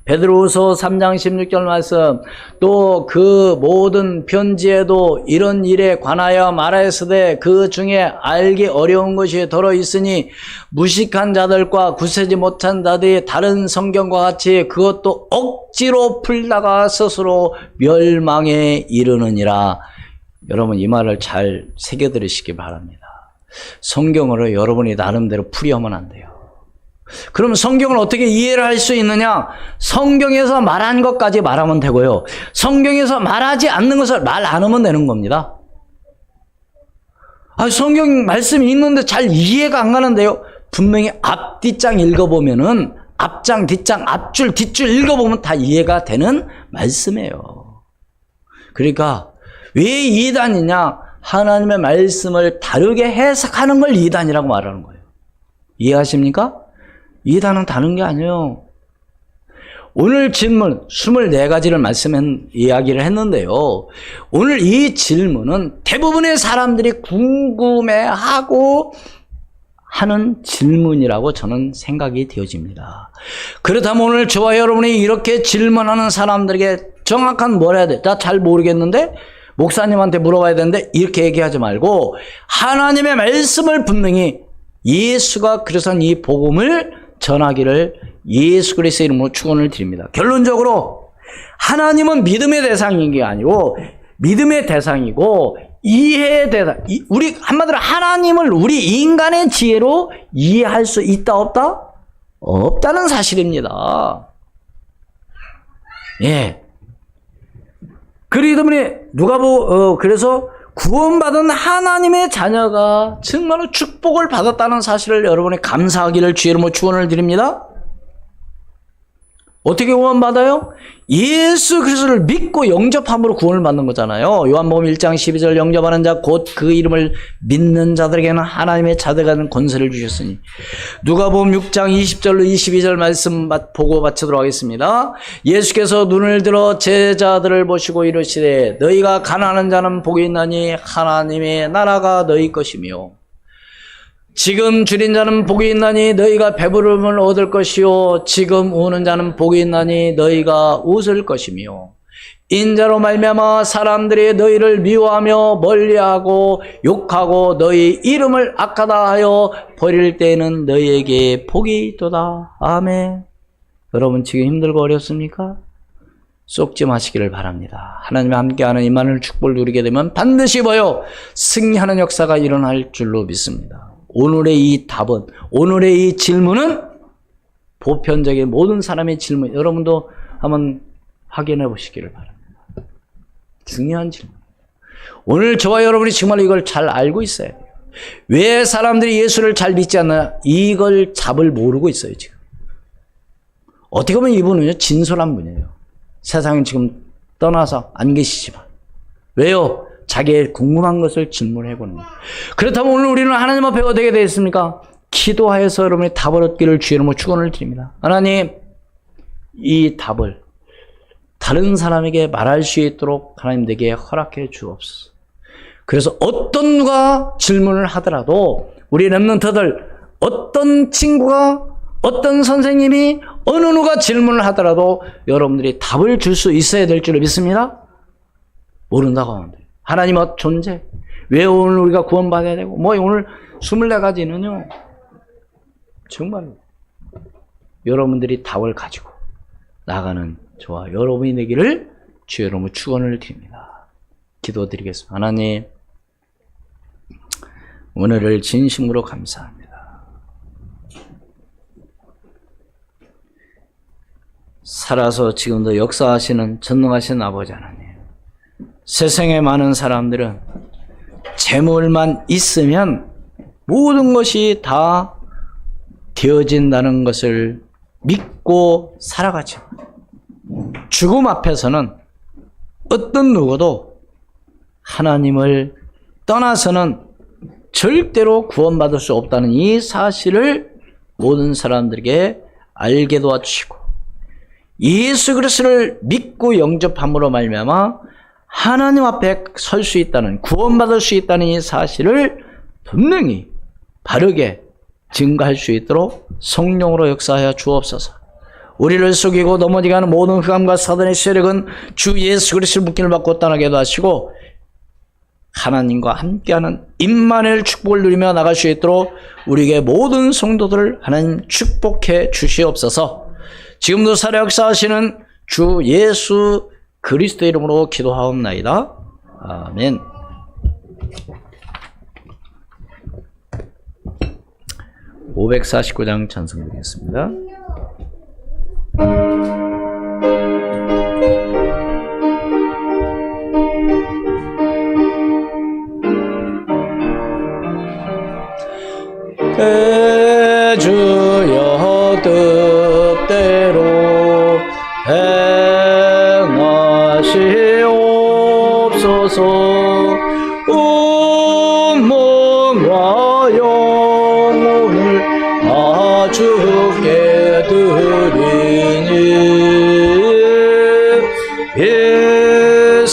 베드로후서 3장 16절 말씀. 또 그 모든 편지에도 이런 일에 관하여 말하였으되 그 중에 알기 어려운 것이 더러 있으니 무식한 자들과 굳세지 못한 자들이 다른 성경과 같이 그것도 억지로 풀다가 스스로 멸망에 이르느니라. 여러분 이 말을 잘 새겨들으시기 바랍니다. 성경으로 여러분이 나름대로 풀이하면 안 돼요. 그럼 성경을 어떻게 이해를 할 수 있느냐? 성경에서 말한 것까지 말하면 되고요. 성경에서 말하지 않는 것을 말 안 하면 되는 겁니다. 성경 말씀이 있는데 잘 이해가 안 가는데요. 분명히 앞뒷장 읽어보면은 앞장, 뒷장, 앞줄, 뒷줄 읽어보면 다 이해가 되는 말씀이에요. 그러니까 왜 이단이냐? 하나님의 말씀을 다르게 해석하는 걸 이단이라고 말하는 거예요. 이해하십니까? 이단은 다른 게 아니에요. 오늘 질문 24가지를 이야기를 했는데요. 오늘 이 질문은 대부분의 사람들이 궁금해하고 하는 질문이라고 저는 생각이 되어집니다. 그렇다면 오늘 저와 여러분이 이렇게 질문하는 사람들에게 정확한 뭘 해야 돼? 나 잘 모르겠는데 목사님한테 물어봐야 되는데 이렇게 얘기하지 말고 하나님의 말씀을 분명히 예수가 그래서 이 복음을 전하기를 예수 그리스도의 이름으로 축원을 드립니다. 결론적으로 하나님은 믿음의 대상인 게 아니고 믿음의 대상이고 이해의 대상. 우리 한마디로 하나님을 우리 인간의 지혜로 이해할 수 있다 없다? 없다는 사실입니다. 예. 그러기 때문에 그래서 구원받은 하나님의 자녀가 정말로 축복을 받았다는 사실을 여러분이 감사하기를 주의 이름으로 축원을 드립니다. 어떻게 구원받아요? 예수 그리스도를 믿고 영접함으로 구원을 받는 거잖아요. 요한복음 1장 12절 영접하는 자 곧 그 이름을 믿는 자들에게는 하나님의 자녀가 되는 권세를 주셨으니. 누가복음 6장 20절로 22절 말씀 보고 마치도록 하겠습니다. 예수께서 눈을 들어 제자들을 보시고 이르시되 너희가 가난한 자는 복이 있나니 하나님의 나라가 너희 것이며 지금 줄인 자는 복이 있나니 너희가 배부름을 얻을 것이요 지금 우는 자는 복이 있나니 너희가 웃을 것이며 인자로 말미암아 사람들이 너희를 미워하며 멀리하고 욕하고 너희 이름을 악하다 하여 버릴 때에는 너희에게 복이 있도다. 아멘. 여러분 지금 힘들고 어렵습니까? 쏙지 마시기를 바랍니다. 하나님과 함께하는 임마누엘 축복을 누리게 되면 반드시 승리하는 역사가 일어날 줄로 믿습니다. 오늘의 이 답은, 오늘의 이 질문은 보편적인 모든 사람의 질문, 여러분도 한번 확인해 보시기를 바랍니다. 중요한 질문. 오늘 저와 여러분이 정말 이걸 잘 알고 있어야 돼요. 왜 사람들이 예수를 잘 믿지 않나? 이걸 답을 모르고 있어요, 지금. 어떻게 보면 이분은요, 진솔한 분이에요. 세상에 지금 떠나서 안 계시지만. 왜요? 자기의 궁금한 것을 질문해 보는 거예요. 그렇다면 오늘 우리는 하나님 앞에 어떻게 되겠습니까? 기도하여서 여러분이 답을 얻기를 주의 이름으로 축원을 드립니다. 하나님, 이 답을 다른 사람에게 말할 수 있도록 하나님 내게 허락해 주옵소서. 그래서 어떤 누가 질문을 하더라도 우리 렘넌트들, 어떤 친구가, 어떤 선생님이, 어느 누가 질문을 하더라도 여러분들이 답을 줄 수 있어야 될 줄을 믿습니다. 모른다고 하는데 하나님의 존재, 왜 오늘 우리가 구원받아야 되고, 오늘 24가지는요, 정말 여러분들이 답을 가지고 나가는 저와 여러분이 되기를 주의 이름으로 축원을 드립니다. 기도드리겠습니다. 하나님, 오늘을 진심으로 감사합니다. 살아서 지금도 역사하시는 전능하신 아버지 하나님, 세상에 많은 사람들은 재물만 있으면 모든 것이 다 되어진다는 것을 믿고 살아가죠. 죽음 앞에서는 어떤 누구도 하나님을 떠나서는 절대로 구원받을 수 없다는 이 사실을 모든 사람들에게 알게 도와주시고, 예수 그리스도를 믿고 영접함으로 말미암아 하나님 앞에 설 수 있다는, 구원받을 수 있다는 이 사실을 분명히 바르게 증거할 수 있도록 성령으로 역사하여 주옵소서. 우리를 속이고 넘어지게 하는 모든 흑암과 사단의 세력은 주 예수 그리스도의 묶임을 받고 떠나게 하시고, 하나님과 함께하는 임마누엘 축복을 누리며 나갈 수 있도록 우리에게 모든 성도들을 하나님 축복해 주시옵소서. 지금도 살아 역사하시는 주 예수 그리스도의 이름으로 기도하옵나이다. 아멘. (549장) 찬송드리겠습니다. 주여 뜻대로 행하시옵소서. 음모와 영혼을 다 주께 드리니 이